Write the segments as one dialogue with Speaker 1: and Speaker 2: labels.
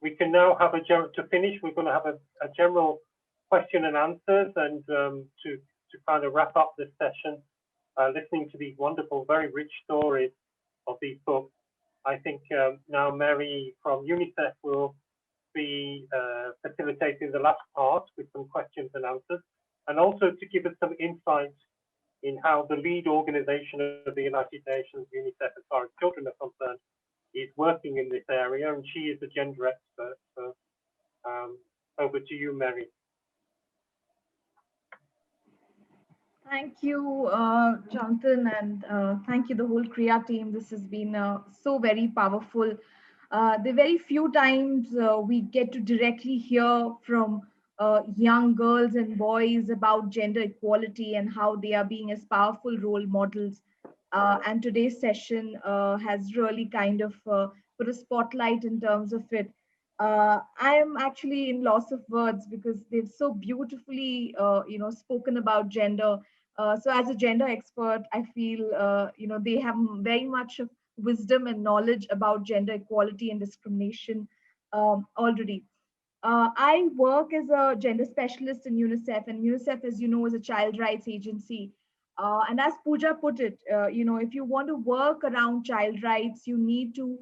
Speaker 1: we can now have to finish, we're going to have a general question and answers, and to kind of wrap up this session, listening to these wonderful, very rich stories of these books. I think now Mary from UNICEF will be facilitating the last part with some questions and answers, and also to give us some insight in how the lead organization of the United Nations, UNICEF, as far as children are concerned, is working in this area, and she is a gender expert. So over to you, Mary.
Speaker 2: Thank you, Jonathan, and thank you, the whole CRIA team. This has been so very powerful. The very few times we get to directly hear from young girls and boys about gender equality and how they are being as powerful role models. And today's session has really kind of put a spotlight in terms of it. I am actually in loss of words because they've so beautifully, spoken about gender. So as a gender expert, I feel, they have very much of wisdom and knowledge about gender equality and discrimination already. I work as a gender specialist in UNICEF, and UNICEF, as you know, is a child rights agency. And as Pooja put it, if you want to work around child rights, you need to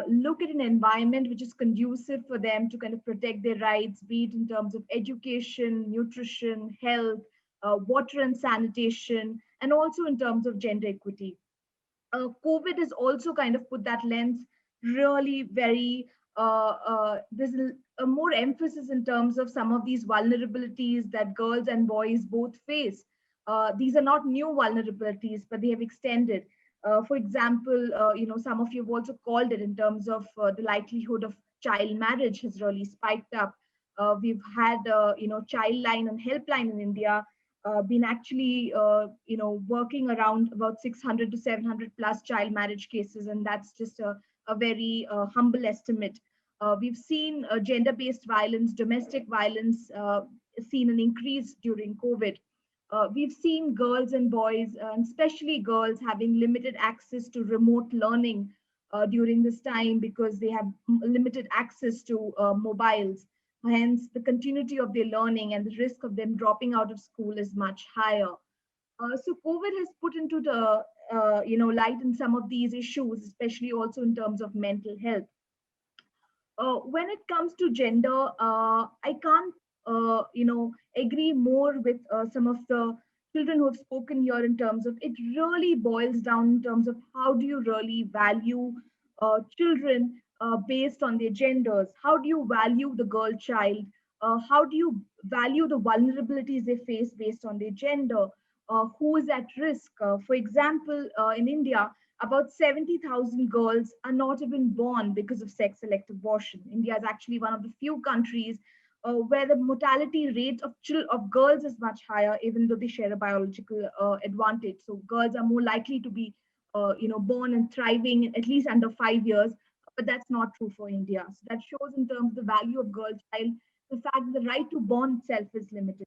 Speaker 2: look at an environment which is conducive for them to kind of protect their rights, be it in terms of education, nutrition, health, water and sanitation, and also in terms of gender equity. COVID has also kind of put that lens really very, there's a more emphasis in terms of some of these vulnerabilities that girls and boys both face. These are not new vulnerabilities, but they have extended. For example, some of you have also called it in terms of the likelihood of child marriage has really spiked up. We've had, child line and helpline in India been actually, working around about 600 to 700 plus child marriage cases, and that's just a very humble estimate. We've seen gender-based violence, domestic violence, seen an increase during COVID. We've seen girls and boys, and especially girls, having limited access to remote learning during this time because they have limited access to mobiles. Hence, the continuity of their learning and the risk of them dropping out of school is much higher. So COVID has put into the light in some of these issues, especially also in terms of mental health. When it comes to gender, I can't, agree more with some of the children who have spoken here in terms of it really boils down in terms of how do you really value children based on their genders? How do you value the girl child? How do you value the vulnerabilities they face based on their gender? Who is at risk? For example, in India, about 70,000 girls are not even born because of sex selective abortion. India is actually one of the few countries where the mortality rate of girls is much higher, even though they share a biological advantage. So girls are more likely to be, born and thriving at least under 5 years, but that's not true for India. So that shows in terms of the value of girl child, the fact that the right to born itself is limited.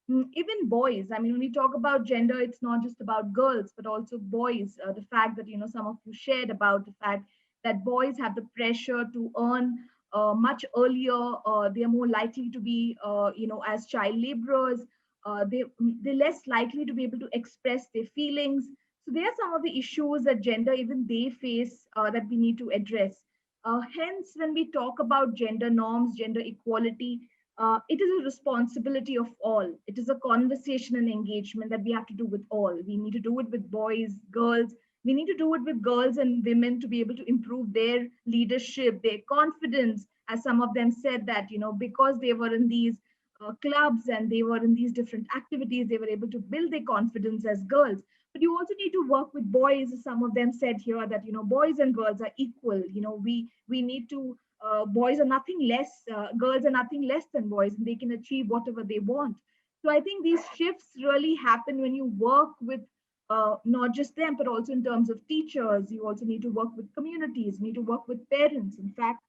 Speaker 2: Even boys, I mean, when we talk about gender, it's not just about girls, but also boys. The fact that, some of you shared about the fact that boys have the pressure to earn much earlier. They are more likely to be, as child laborers. They're less likely to be able to express their feelings. So there are some of the issues that gender, even they face, that we need to address. Hence, when we talk about gender norms, gender equality, it is a responsibility of all. It is a conversation and engagement that we have to do with all. We need to do it with boys, girls. We need to do it with girls and women to be able to improve their leadership, their confidence. As some of them said that, because they were in these clubs and they were in these different activities, they were able to build their confidence as girls. But you also need to work with boys. Some of them said here that, boys and girls are equal. We need to boys are nothing less, girls are nothing less than boys, and they can achieve whatever they want. So I think these shifts really happen when you work with not just them, but also in terms of teachers. You also need to work with communities, you need to work with parents. In fact,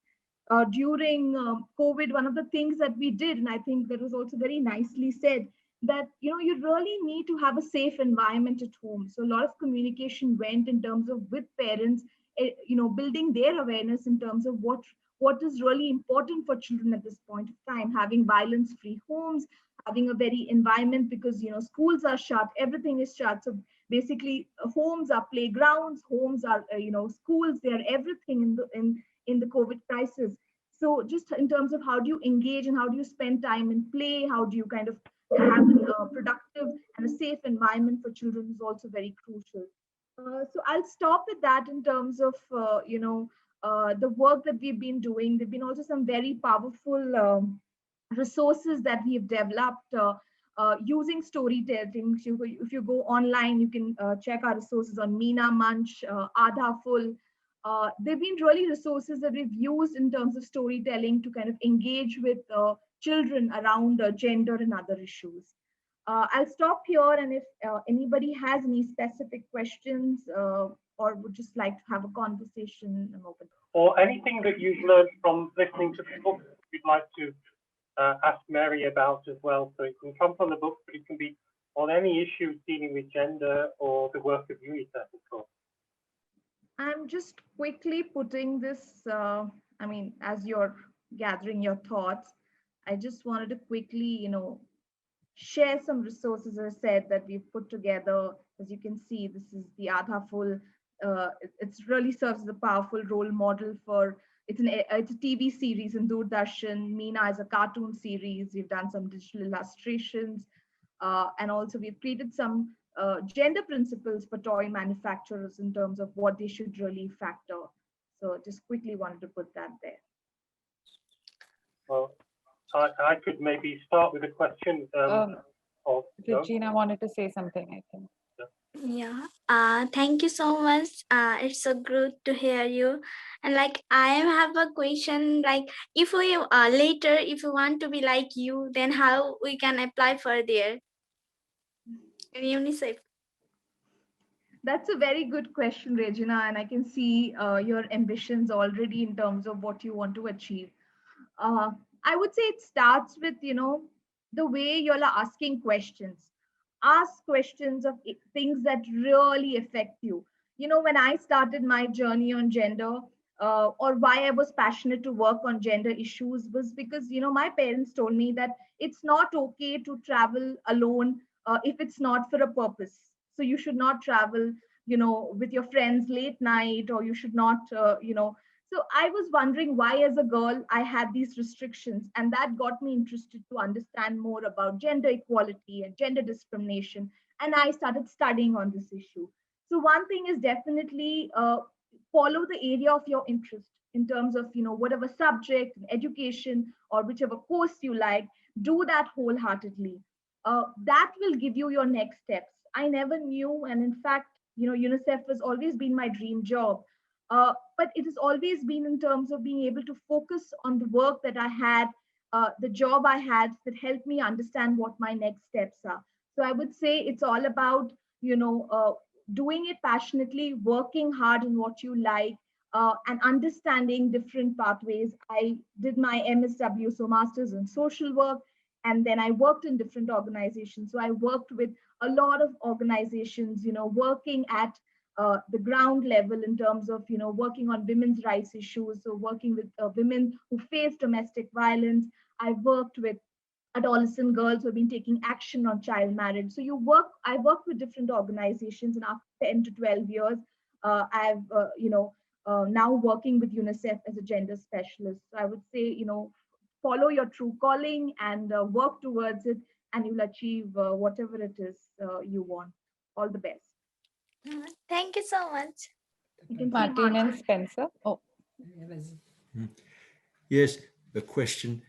Speaker 2: during COVID, one of the things that we did, and I think that was also very nicely said, that you really need to have a safe environment at home. So a lot of communication went in terms of with parents, building their awareness in terms of what what is really important for children at this point of time, having violence-free homes, having a very environment, because schools are shut, everything is shut. So basically, homes are playgrounds, homes are schools, they are everything in the COVID crisis. So just in terms of how do you engage and how do you spend time in play, how do you kind of have a productive and a safe environment for children is also very crucial. So I'll stop with that in terms of the work that we've been doing. There've been also some very powerful resources that we've developed using storytelling. If you go online, you can check our resources on Meena Munch, Adha Full. They've been really resources that we've used in terms of storytelling to kind of engage with children around gender and other issues. I'll stop here, and if anybody has any specific questions or would just like to have a conversation, I'm open.
Speaker 1: Or anything that you've learned from listening to the book you'd like to ask Mary about as well. So it can come from the book, but it can be on any issues dealing with gender or the work of UNICEF, of course.
Speaker 2: I'm just quickly putting this, as you're gathering your thoughts, I just wanted to quickly, share some resources, as I said, that we've put together. As you can see, this is the Adha Full. It really serves as a powerful role model for, it's a TV series in Doordarshan. Meena is a cartoon series. We've done some digital illustrations. And also we've created some gender principles for toy manufacturers in terms of what they should really factor. So just quickly wanted to put that there.
Speaker 1: Well, I could maybe start with a question.
Speaker 3: Regina wanted to say something, I think.
Speaker 4: Yeah, thank you so much. It's so good to hear you. And like, I have a question, like, if we later, if we want to be like you, then how we can apply for there in UNICEF?
Speaker 2: That's a very good question, Regina, and I can see your ambitions already in terms of what you want to achieve. I would say it starts with, the way you all are asking questions. Ask questions of things that really affect you. When I started my journey on gender, or why I was passionate to work on gender issues was because, my parents told me that it's not okay to travel alone if it's not for a purpose. So you should not travel, with your friends late night, or you should not, so I was wondering why, as a girl, I had these restrictions, and that got me interested to understand more about gender equality and gender discrimination. And I started studying on this issue. So one thing is definitely follow the area of your interest in terms of, whatever subject, education, or whichever course you like. Do that wholeheartedly. That will give you your next steps. I never knew, and in fact, UNICEF has always been my dream job. But it has always been in terms of being able to focus on the work that I had, the job I had, that helped me understand what my next steps are. So I would say it's all about, doing it passionately, working hard in what you like, and understanding different pathways. I did my MSW, so Masters in Social Work, and then I worked in different organizations. So I worked with a lot of organizations, working at the ground level in terms of, working on women's rights issues. So working with women who face domestic violence. I've worked with adolescent girls who have been taking action on child marriage. So I worked with different organizations, and after 10 to 12 years, I've, now working with UNICEF as a gender specialist. So I would say, follow your true calling and work towards it, and you'll achieve whatever it is you want. All the best.
Speaker 4: Thank you so much.
Speaker 2: You can see
Speaker 3: Martin and Spencer. Oh,
Speaker 5: yes, a question.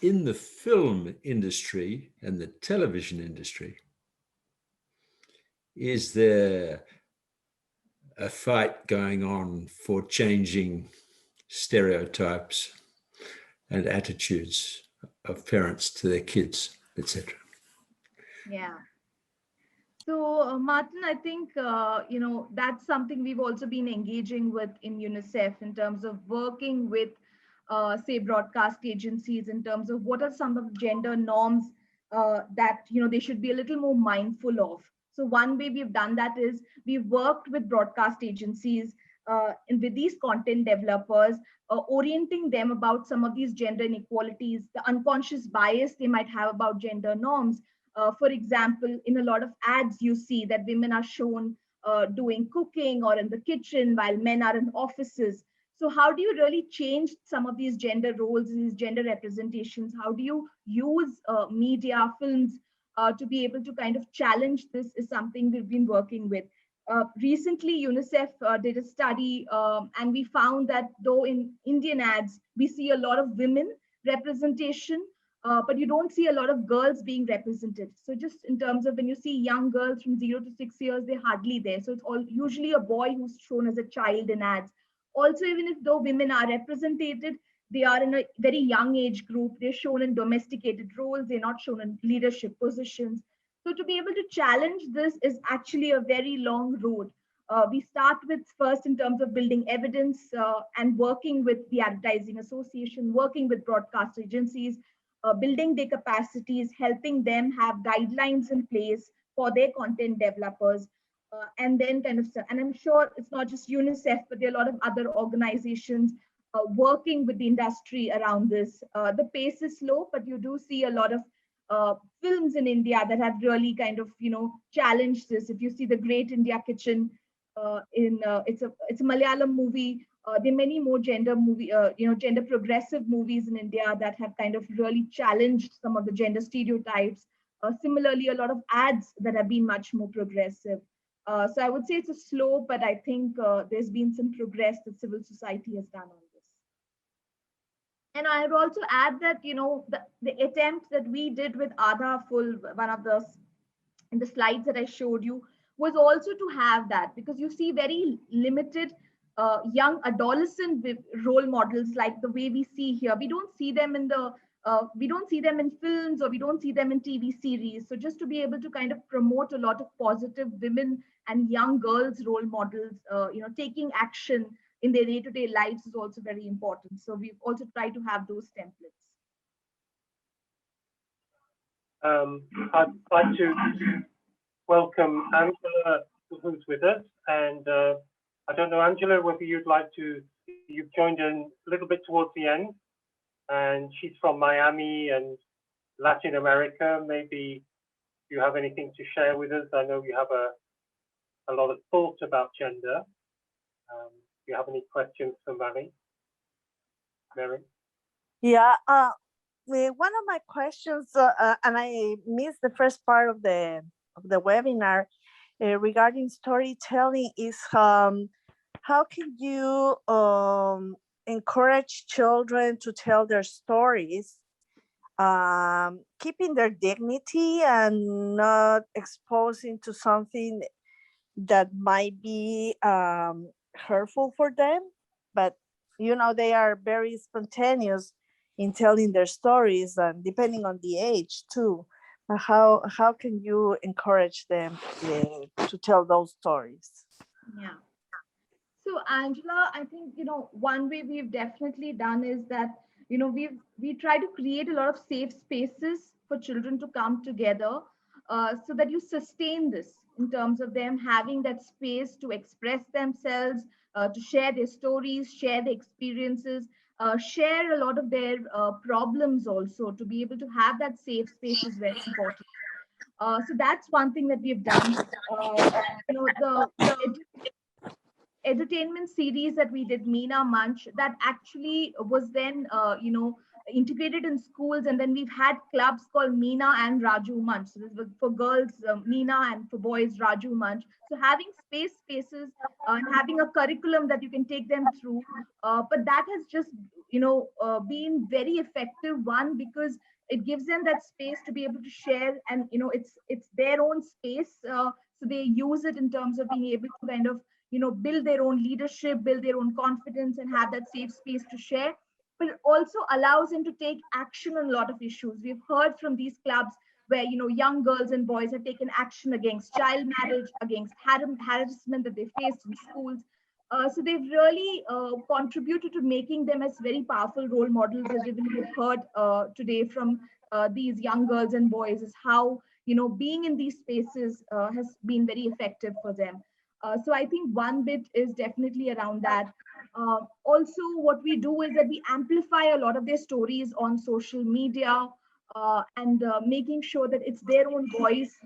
Speaker 5: In the film industry and the television industry, is there a fight going on for changing stereotypes and attitudes of parents to their kids, etc.?
Speaker 2: Yeah. So, Martin, I think, that's something we've also been engaging with in UNICEF in terms of working with, say, broadcast agencies in terms of what are some of the gender norms that, they should be a little more mindful of. So one way we've done that is we've worked with broadcast agencies and with these content developers, orienting them about some of these gender inequalities, the unconscious bias they might have about gender norms. For example, in a lot of ads, you see that women are shown doing cooking or in the kitchen while men are in offices. So how do you really change some of these gender roles, these gender representations? How do you use media, films to be able to kind of challenge this is something we've been working with. Recently, UNICEF did a study, and we found that though in Indian ads, we see a lot of women representation, but you don't see a lot of girls being represented. So just in terms of when you see young girls from 0 to 6 years, they're hardly there. So it's all usually a boy who's shown as a child in ads. Also, even if though women are represented, they are in a very young age group. They're shown in domesticated roles. They're not shown in leadership positions. So to be able to challenge this is actually a very long road. We start with first in terms of building evidence and working with the Advertising Association, working with broadcast agencies, building their capacities, helping them have guidelines in place for their content developers. And then kind of, and I'm sure it's not just UNICEF, but there are a lot of other organizations working with the industry around this. The pace is slow, but you do see a lot of films in India that have really kind of challenged this. If you see the Great India Kitchen, it's a Malayalam movie. There are many more gender progressive movies in India that have kind of really challenged some of the gender stereotypes. Similarly, a lot of ads that have been much more progressive. So I would say it's a slow, but I think there's been some progress that civil society has done on this. And I would also add that, the attempt that we did with Aadha Full, one of the, in the slides that I showed you, was also to have that, because you see very limited young adolescent role models like the way we see here. We don't see them in films, or we don't see them in TV series. So just to be able to kind of promote a lot of positive women and young girls role models, taking action in their day-to-day lives is also very important. So we've also tried to have those templates.
Speaker 1: I'd like to welcome Angela, who's with us. And I don't know, Angela, whether you'd like to, you've joined in a little bit towards the end, and she's from Miami and Latin America. Maybe you have anything to share with us. I know you have a lot of thoughts about gender. Do you have any questions for Mary?
Speaker 6: Yeah, one of my questions, and I missed the first part of the webinar regarding storytelling, is how can you encourage children to tell their stories, keeping their dignity and not exposing to something that might be hurtful for them, but they are very spontaneous in telling their stories, and depending on the age too. How can you encourage them to tell those stories?
Speaker 2: Yeah. So Angela, I think one way we've definitely done is that we try to create a lot of safe spaces for children to come together, so that you sustain this in terms of them having that space to express themselves, to share their stories, share their experiences, share a lot of their problems also. To be able to have that safe space is very important. So that's one thing that we've done. The entertainment series that we did, Meena Munch, that actually was then integrated in schools, and then we've had clubs called Meena and Raju Munch. So this was for girls, Meena, and for boys, Raju Munch. So having spaces and having a curriculum that you can take them through, but that has just been very effective. One, because it gives them that space to be able to share, and it's their own space, so they use it in terms of being able to kind of build their own leadership, build their own confidence, and have that safe space to share. But it also allows them to take action on a lot of issues. We've heard from these clubs where young girls and boys have taken action against child marriage, against harassment that they faced in schools. So they've really contributed to making them as very powerful role models, as we've heard today from these young girls and boys, is how being in these spaces has been very effective for them. So I think one bit is definitely around that. Also, what we do is that we amplify a lot of their stories on social media, and making sure that it's their own voice.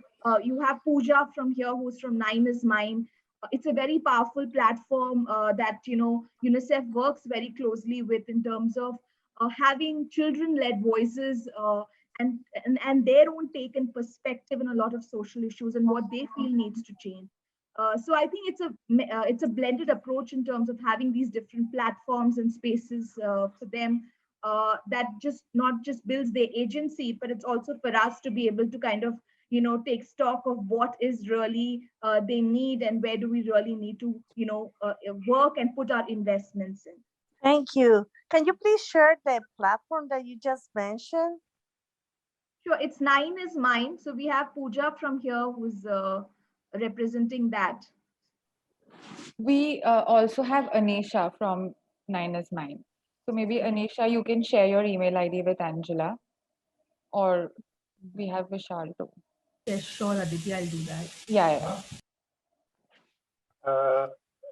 Speaker 2: You have Pooja from here, who's from Nine is Mine. It's a very powerful platform that UNICEF works very closely with in terms of having children-led voices, and their own take and perspective on a lot of social issues and what they feel needs to change. So I think it's a blended approach in terms of having these different platforms and spaces for them, that just not just builds their agency, but it's also for us to be able to kind of take stock of what is really they need, and where do we really need to work and put our investments in.
Speaker 6: Thank you. Can you please share the platform that you just mentioned?
Speaker 2: Sure, it's Nine is Mine. So we have Pooja from here who's representing that.
Speaker 3: We also have Anisha from Nine is Mine. So maybe Anisha, you can share your email ID with Angela, or we have Vishal too.
Speaker 7: Yes, sure, Aditi, I'll do that.
Speaker 3: Yeah.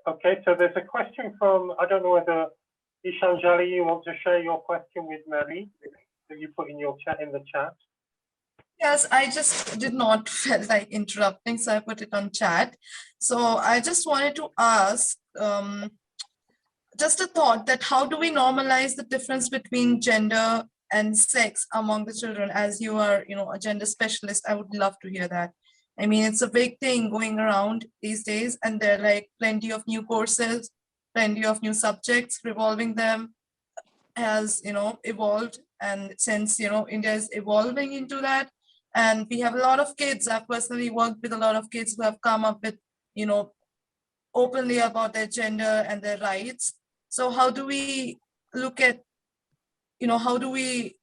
Speaker 1: Okay, so there's a question from, I don't know whether Ishanjali, you want to share your question with Mary that you put in your chat, in the chat?
Speaker 8: Yes, I just did not feel like interrupting, so I put it on chat. So I just wanted to ask, just a thought that how do we normalize the difference between gender and sex among the children? As you are, a gender specialist, I would love to hear that. I mean, it's a big thing going around these days, and there are like plenty of new courses, plenty of new subjects revolving them has, evolved. And since, India is evolving into that, and we have a lot of kids, I've personally worked with a lot of kids who have come up with, openly about their gender and their rights. So how do we look at, how do we,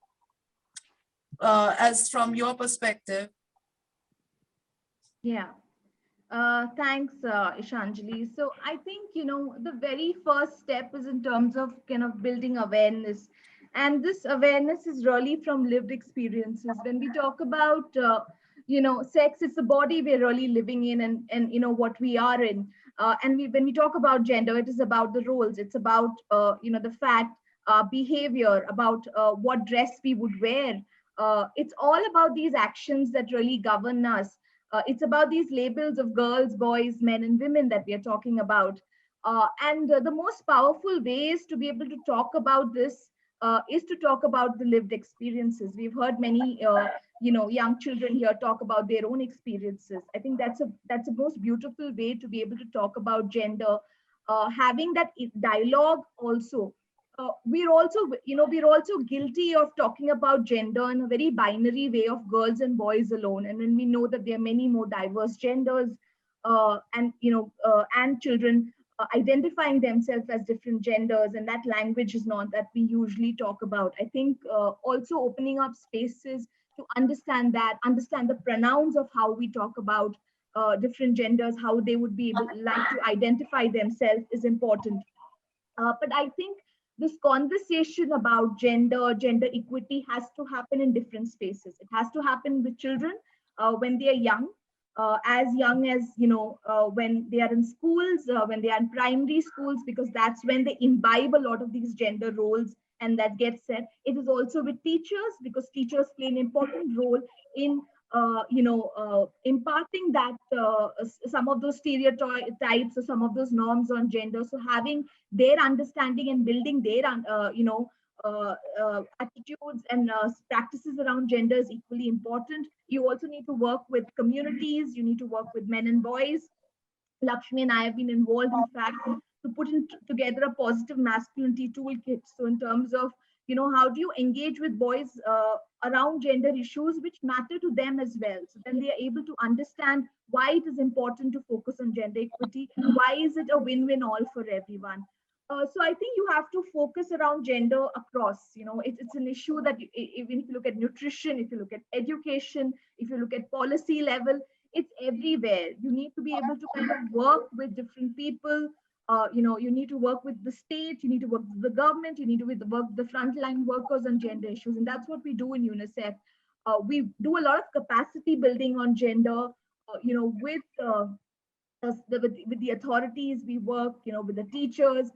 Speaker 8: as from your perspective?
Speaker 2: Yeah. Thanks, Ishanjali. So I think, the very first step is in terms of kind of building awareness. And this awareness is really from lived experiences. When we talk about, sex, it's the body we're really living in, and what we are in. When we talk about gender, it is about the roles. It's about, the fact, behavior, about what dress we would wear. It's all about these actions that really govern us. It's about these labels of girls, boys, men, and women that we are talking about. The most powerful ways to be able to talk about this is to talk about the lived experiences. We've heard many, young children here talk about their own experiences. I think that's a most beautiful way to be able to talk about gender. Having that dialogue also. We're also guilty of talking about gender in a very binary way of girls and boys alone. And when we know that there are many more diverse genders, and children identifying themselves as different genders, and that language is not that we usually talk about. I think also opening up spaces to understand the pronouns of how we talk about different genders, how they would be able like to identify themselves is important. But I think this conversation about gender equity has to happen in different spaces. It has to happen with children when they are young, as young as, when they are in schools, when they are in primary schools, because that's when they imbibe a lot of these gender roles, and that gets set. It is also with teachers, because teachers play an important role in imparting that some of those stereotypes or some of those norms on gender. So having their understanding and building their attitudes and practices around gender is equally important. You also need to work with communities. You need to work with men and boys. Lakshmi and I have been involved, in fact, to put together a positive masculinity toolkit. So in terms of, how do you engage with boys around gender issues which matter to them as well? So then they are able to understand why it is important to focus on gender equity. Why is it a win-win all for everyone? So I think you have to focus around gender across. It's an issue that even if you look at nutrition, if you look at education, if you look at policy level, it's everywhere. You need to be able to kind of work with different people. You need to work with the state, you need to work with the government, you need to work with the frontline workers on gender issues. And that's what we do in UNICEF. We do a lot of capacity building on gender, with with the authorities, we work, with the teachers.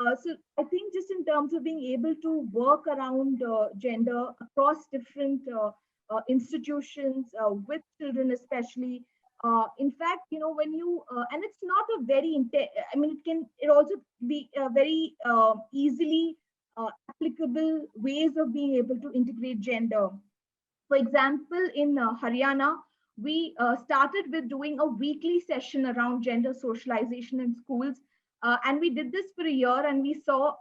Speaker 2: So I think just in terms of being able to work around gender across different institutions with children, especially. In fact, when you and it's not a very I mean, it also be very easily applicable ways of being able to integrate gender. For example, in Haryana, we started with doing a weekly session around gender socialization in schools. And we did this for a year, and we saw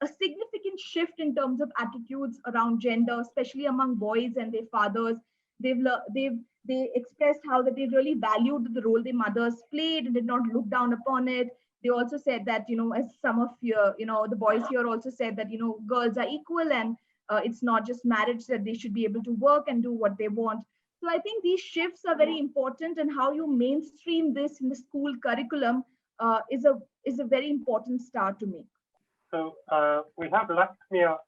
Speaker 2: a significant shift in terms of attitudes around gender, especially among boys and their fathers. They expressed how that they really valued the role their mothers played and did not look down upon it. They also said that, as some of your, the boys here also said that, girls are equal, and it's not just marriage, that they should be able to work and do what they want. So I think these shifts are very important, and how you mainstream this in the school curriculum is a very important start to make.
Speaker 1: So we have Lakshmia.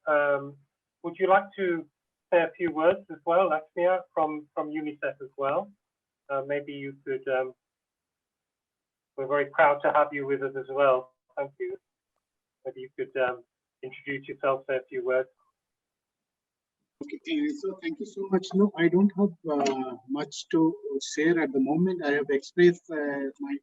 Speaker 1: Would you like to say a few words as well, Lakshmia, from UNICEF as well? Maybe you could. We're very proud to have you with us as well. Thank you. Maybe you could introduce yourself, say a few words.
Speaker 9: Okay, so thank you so much. No, I don't have much to share at the moment. I have expressed my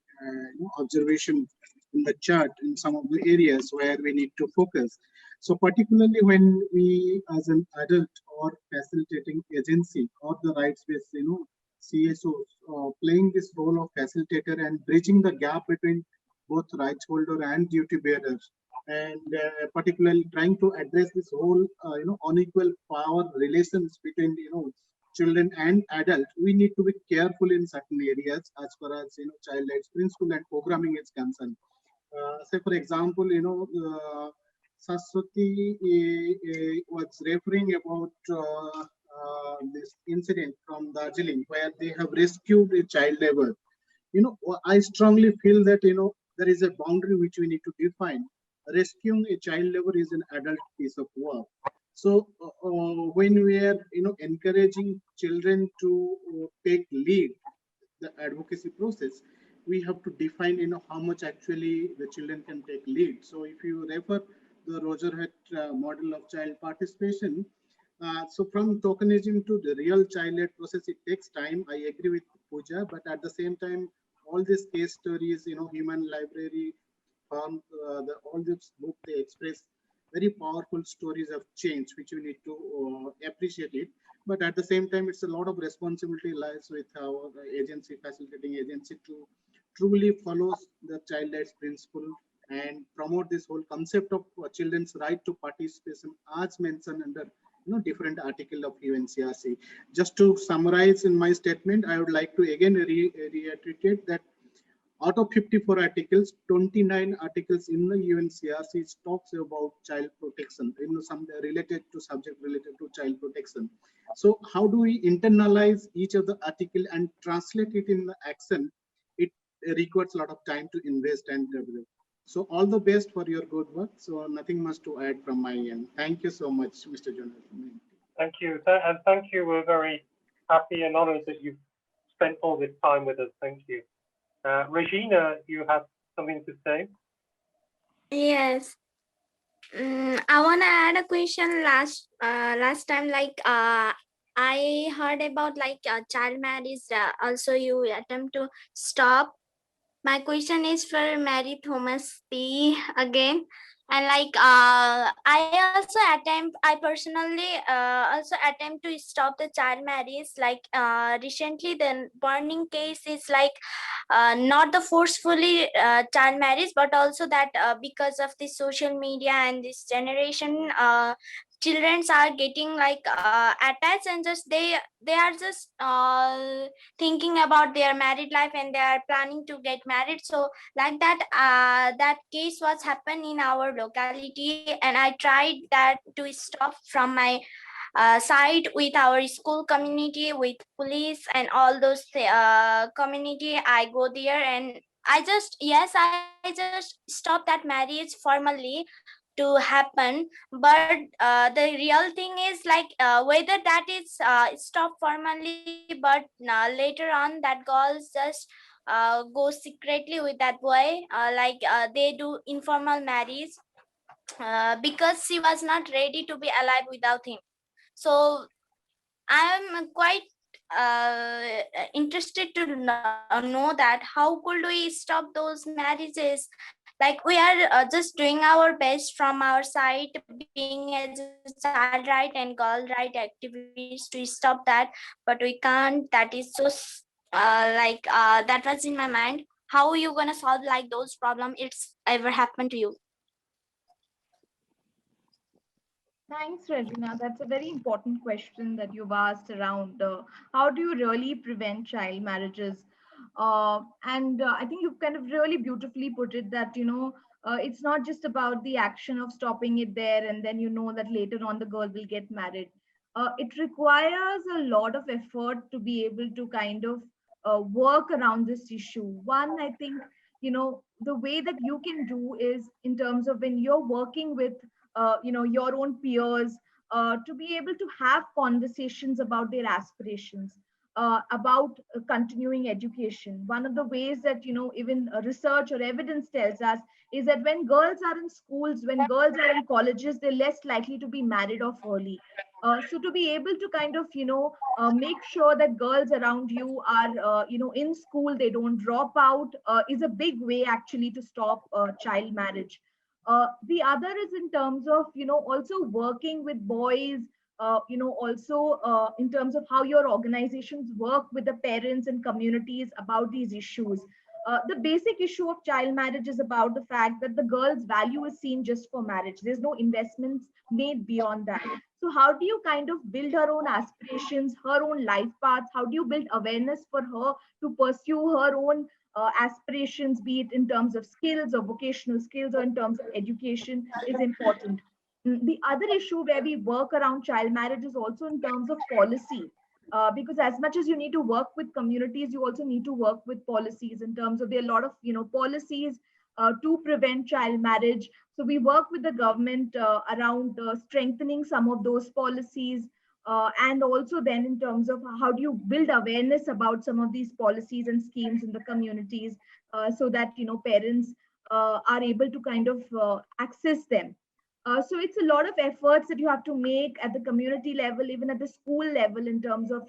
Speaker 9: observation in the chart in some of the areas where we need to focus. So particularly when we, as an adult or facilitating agency or the rights-based, CSOs, playing this role of facilitator and bridging the gap between both rights holder and duty bearers, and particularly trying to address this whole unequal power relations between children and adults, we need to be careful in certain areas as far as child rights principle and programming is concerned. Say for example, Saswati was referring about this incident from Darjeeling where they have rescued a child labor. I strongly feel that there is a boundary which we need to define. Rescuing a child labor is an adult piece of work. So when we are encouraging children to take lead the advocacy process, we have to define how much actually the children can take lead. So if you refer the Roger Het model of child participation, so from tokenism to the real child-led process, it takes time. I agree with Pooja, but at the same time, all these case stories, human library, all this book, they express very powerful stories of change, which we need to appreciate it. But at the same time, it's a lot of responsibility lies with our agency, facilitating agency, to truly follow the child rights principle and promote this whole concept of children's right to participation as mentioned under different article of UNCRC. Just to summarize in my statement, I would like to again reiterate that out of 54 articles, 29 articles in the UNCRC talks about child protection, some related to subject related to child protection. So how do we internalize each of the article and translate it in the action? It requires a lot of time to invest and develop. So all the best for your good work. So nothing much to add from my end. Thank you so much, Mr. Jonathan.
Speaker 1: Thank you. And thank you. We're very happy and honored that you've spent all this time with us. Thank you. Regina, you have something to say?
Speaker 4: Yes. I want to add a question. Last time, I heard about child marriage. Also, you attempt to stop. My question is for Mary Thomas P again. And I personally also attempt to stop the child marriage. Recently, the burning case is not the forcefully child marriage, but also that because of the social media and this generation, children are getting attached, and just they are just thinking about their married life, and they are planning to get married. So like that that case was happened in our locality, and I tried that to stop from my side with our school community, with police and all those community. I go there and I just stop that marriage formally to happen. But the real thing is whether that is stopped formally, but later on that girl just go secretly with that boy, they do informal marriage, because she was not ready to be alive without him. So I'm quite interested to know that how could we stop those marriages. Like, we are just doing our best from our side, being as a child right and girl right activists, to stop that, but we can't. That is so that was in my mind. How you gonna solve like those problem it's ever happened to you?
Speaker 2: Thanks, Regina. That's a very important question that you've asked around how do you really prevent child marriages? And I think you've kind of really beautifully put it that, it's not just about the action of stopping it there and then you know that later on the girl will get married. It requires a lot of effort to be able to kind of work around this issue. One, I think, the way that you can do is in terms of when you're working with your own peers, to be able to have conversations about their aspirations, about continuing education. One of the ways that even research or evidence tells us is that when girls are in schools, when girls are in colleges, they're less likely to be married off early. So to be able to kind of make sure that girls around you are in school, they don't drop out, is a big way actually to stop child marriage. The other is in terms of also working with boys, also in terms of how your organizations work with the parents and communities about these issues. The basic issue of child marriage is about the fact that the girl's value is seen just for marriage. There's no investments made beyond that. So how do you kind of build her own aspirations, her own life paths? How do you build awareness for her to pursue her own aspirations, be it in terms of skills or vocational skills or in terms of education, is important. The other issue where we work around child marriage is also in terms of policy. Because as much as you need to work with communities, you also need to work with policies in terms of there are a lot of policies to prevent child marriage. So we work with the government around strengthening some of those policies, and also then in terms of how do you build awareness about some of these policies and schemes in the communities, so that parents are able to kind of access them. So it's a lot of efforts that you have to make at the community level, even at the school level, in terms of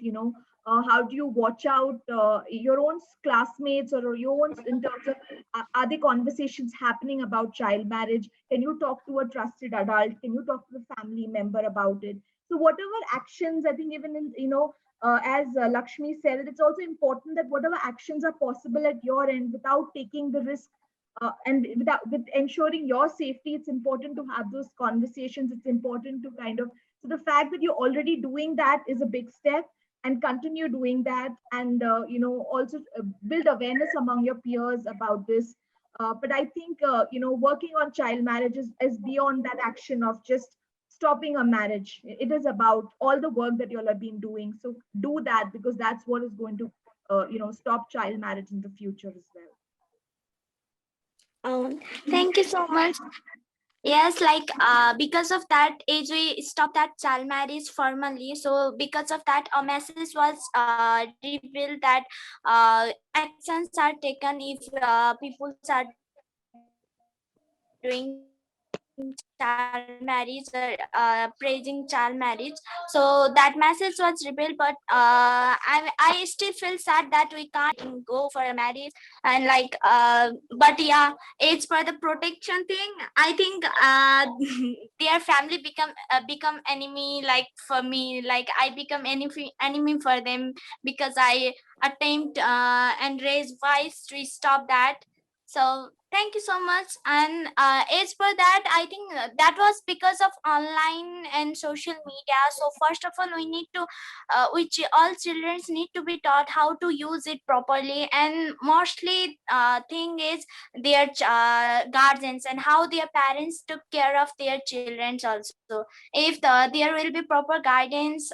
Speaker 2: how do you watch out your own classmates or your own, in terms of are there conversations happening about child marriage? Can you talk to a trusted adult? Can you talk to a family member about it? So whatever actions, I think even in as Lakshmi said, it's also important that whatever actions are possible at your end without taking the risk, and with ensuring your safety, it's important to have those conversations. It's important to kind of, so the fact that you're already doing that is a big step, and continue doing that, and also build awareness among your peers about this. But I think working on child marriage is beyond that action of just stopping a marriage. It is about all the work that you all have been doing. So do that, because that's what is going to stop child marriage in the future as well.
Speaker 4: Thank you so much. Yes, because of that age we stopped that child marriage formally. So because of that, a message was revealed that actions are taken if people are doing child marriage or praising child marriage. So that message was revealed, but I still feel sad that we can't go for a marriage. And but yeah, it's for the protection thing. I think their family become enemy, like for me, like I become enemy for them, because I attempt and raise voice to stop that. So thank you so much. And as for that, I think that was because of online and social media. So first of all, we need to which all children need to be taught how to use it properly, and mostly thing is their guardians and how their parents took care of their children also. If there will be proper guidance,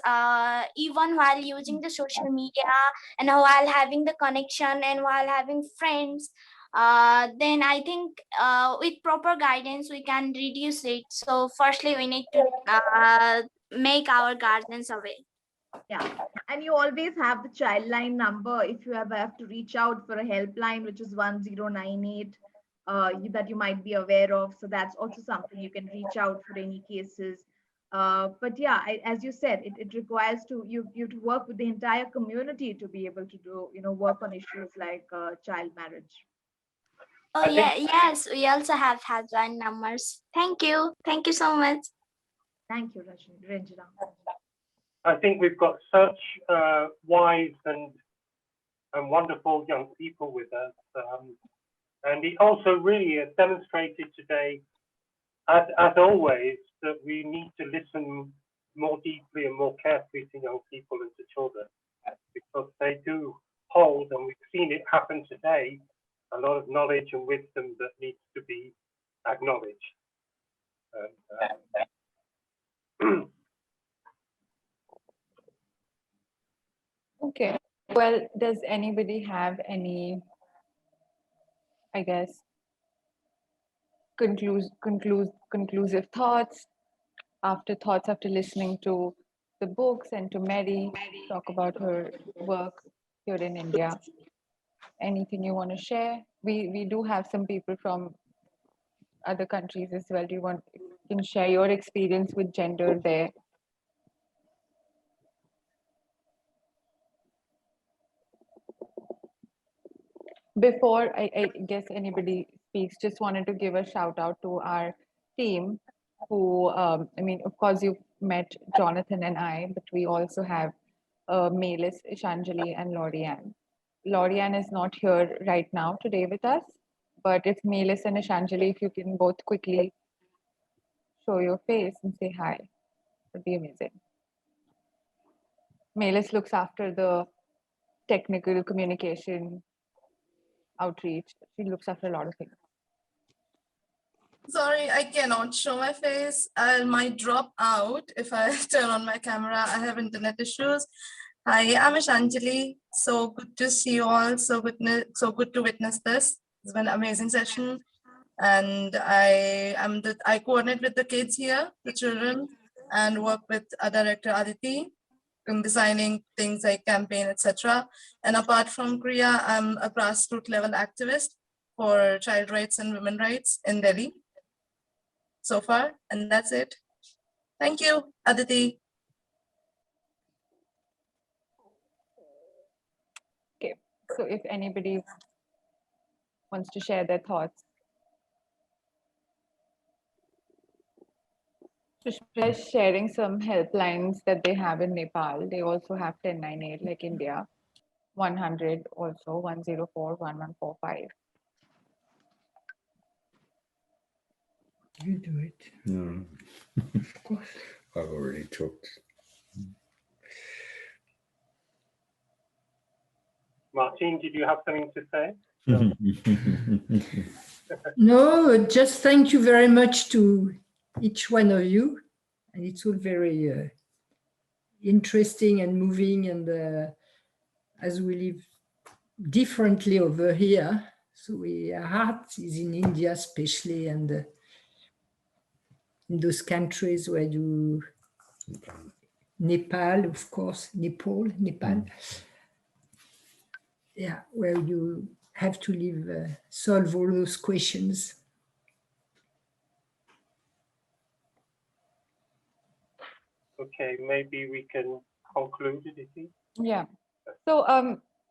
Speaker 4: even while using the social media, and while having the connection, and while having friends, then I think with proper guidance we can reduce it. So firstly we need to make our guardians aware.
Speaker 2: Yeah, and you always have the child line number if you ever have to reach out for a helpline, which is 1098, that you might be aware of. So that's also something you can reach out for any cases. But yeah, as you said, it requires you to work with the entire community to be able to do, work on issues like child marriage.
Speaker 4: Oh
Speaker 1: I
Speaker 4: yeah,
Speaker 1: think
Speaker 4: yes, we also have hotline numbers. Thank you so much.
Speaker 2: Thank you, Ranjana.
Speaker 1: I think we've got such wise and wonderful young people with us, and it also really has demonstrated today, as always, that we need to listen more deeply and more carefully to young people and to children, because they do hold, and we've seen it happen today, a lot of knowledge and wisdom that needs to be acknowledged.
Speaker 3: Okay. Well, does anybody have any, I guess, conclusive thoughts after listening to the books and to Mary talk about her work here in India? Anything you want to share? We do have some people from other countries as well. Do you can share your experience with gender there? Before I guess anybody speaks, just wanted to give a shout out to our team who, I mean, of course, you've met Jonathan and I, but we also have Melis, Ishanjali, and Lorianne. Lorianne is not here right now today with us, but if Melis and Ishanjali, if you can both quickly show your face and say hi, would be amazing. Melis looks after the technical communication outreach. She looks after a lot of things.
Speaker 8: Sorry, I cannot show my face. I might drop out if I turn on my camera. I have internet issues. Hi, I'm Ishanjali. So good to see you all. So good to witness this. It's been an amazing session. And I coordinate with the kids here, the children, and work with our director Aditi in designing things like campaign, etc. And apart from CRIA, I'm a grassroots level activist for child rights and women rights in Delhi so far, and that's it. Thank you, Aditi.
Speaker 3: Okay, so if anybody wants to share their thoughts. Sushmita is sharing some helplines that they have in Nepal. They also have 1098 like India, 100 also, 104, 1145.
Speaker 5: You do it. No. I've already talked.
Speaker 1: Martin, did you have something to say?
Speaker 7: No, just thank you very much to each one of you. And it's all very interesting and moving. And as we live differently over here, so our heart is in India especially, and in those countries where you, Nepal, of course, Nepal. Yeah, where you have to live, solve all those questions.
Speaker 1: Okay, maybe we can conclude it, Aditi.
Speaker 3: Yeah. So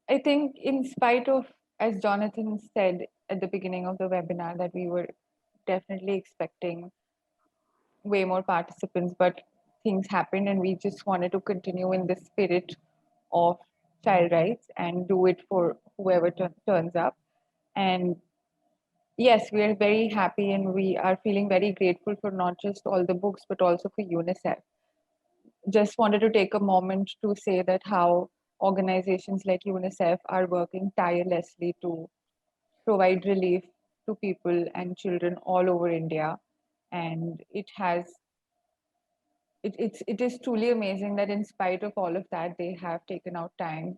Speaker 3: I think in spite of, as Jonathan said at the beginning of the webinar, that we were definitely expecting way more participants, but things happened and we just wanted to continue in the spirit of child rights and do it for whoever turns up. And yes, we are very happy and we are feeling very grateful for not just all the books, but also for UNICEF. Just wanted to take a moment to say that how organizations like UNICEF are working tirelessly to provide relief to people and children all over India. And it is truly amazing that in spite of all of that, they have taken out time,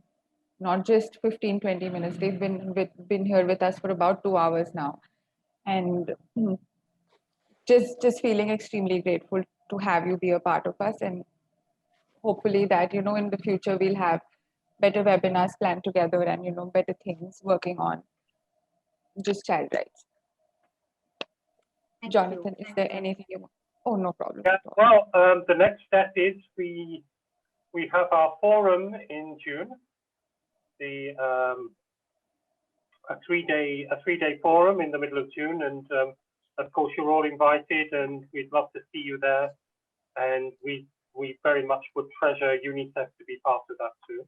Speaker 3: not just 15-20 minutes. They've been here with us for about 2 hours now. And just feeling extremely grateful to have you be a part of us. And hopefully that, you know, in the future we'll have better webinars planned together and, you know, better things working on just child rights. Jonathan, is there anything you want? Oh, no problem.
Speaker 1: Yeah, well, the next step is we have our forum in June, a three-day forum in the middle of June, and of course you're all invited, and we'd love to see you there. And we very much would treasure UNICEF to be part of that too,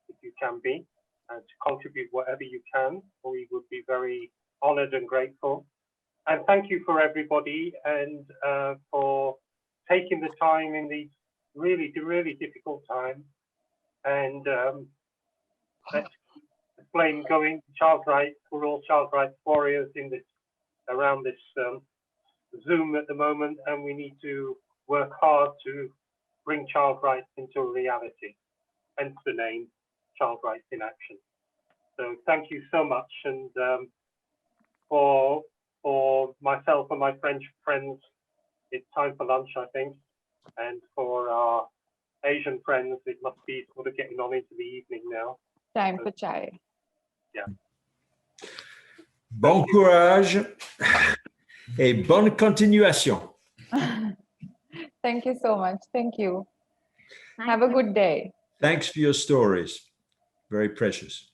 Speaker 1: if you can be, and to contribute whatever you can. We would be very honoured and grateful. And thank you for everybody, and for taking the time in these really difficult times. And let's keep the flame going. Child rights, we're all child rights warriors in this, around this Zoom at the moment, and we need to work hard to bring child rights into a reality, hence the name, Child Rights in Action. So thank you so much, and for myself and my French friends, it's time for lunch, I think, and for our Asian friends, it must be sort of getting on into the evening now.
Speaker 3: Time for chai.
Speaker 1: Yeah.
Speaker 5: Bon courage et bonne continuation.
Speaker 3: Thank you so much. Thank you. Have a good day.
Speaker 5: Thanks for your stories. Very precious.